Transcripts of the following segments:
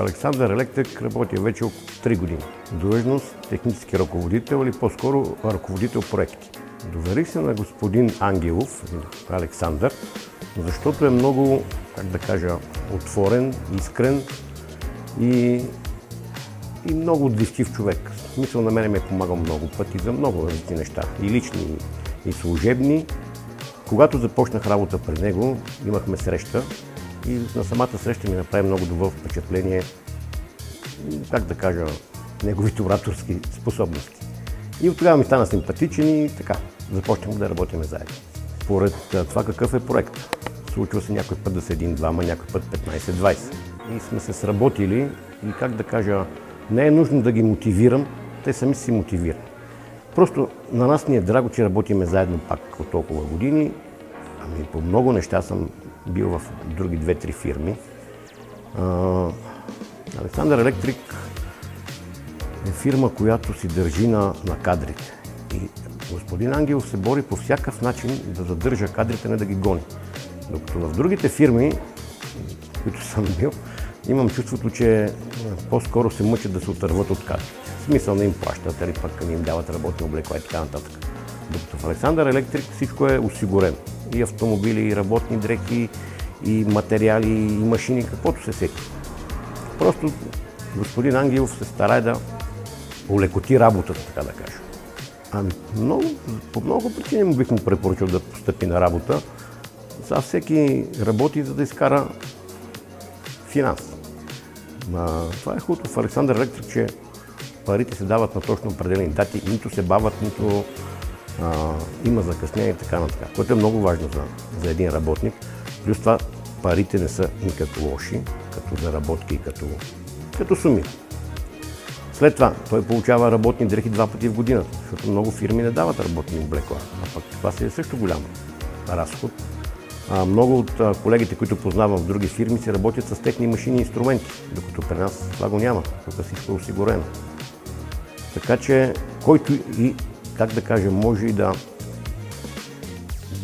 Александър Електрик работя вече около 3 години. Длъжност технически ръководител или по-скоро ръководител проекти. Доверих се на господин Ангелов, Александър, защото е много, как да кажа, отворен, искрен и много отзивчив човек. В смисъл, на мен ми е помагал много пъти за много различни неща, и лични, и служебни. Когато започнах работа при него, имахме среща и на самата среща ми направи много добро впечатление, как да кажа, неговите ораторски способности. И от тогава ми стана симпатичен и така, започнахме да работим заедно. Поред това какъв е проект. Случва се някой път да са един-двама, някой път 15-20. И сме се сработили и, как да кажа, не е нужно да ги мотивирам, те сами си мотивират. Просто на нас ни е драго, че работиме заедно пак от толкова години. Ами по много неща съм бил в други 2-3 фирми. Александър Електрик е фирма, която си държи на кадрите. И господин Ангелов се бори по всякакъв начин да задържа кадрите, не да ги гони. Докато в другите фирми, в които съм бил, имам чувството, че по-скоро се мъчат да се отърват от кадрите. В смисъл не им плащат, или пък не им дават работни облекла и така нататък. Докато в Александър Електрик всичко е осигурено. И автомобили, и работни дрехи, и материали, и машини, каквото се сети. Просто господин Ангелов се старае да олекоти работата, така да кажа. По много причини му бих му препоръчал да постъпи на работа. Сега всеки работи, за да изкара финанс. Това е хубаво в Александър Електрик, че парите се дават на точно определени дати, нито се бават, нито има закъснение и така нататък, което е много важно за един работник. Плюс това парите не са никак лоши, като заработки и като суми. След това той получава работни дрехи 2 пъти в годината, защото много фирми не дават работни облекла, а пък това си е също голям разход. Много от колегите, които познавам в други фирми, се работят с техни машини и инструменти, докато при нас това го няма, тук всичко е осигурено. Така че, който и, как да кажа, може и да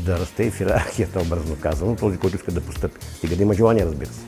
расте и в иерархията, образно казано, този, който иска да постъпи. Стига да има желание, разбира се.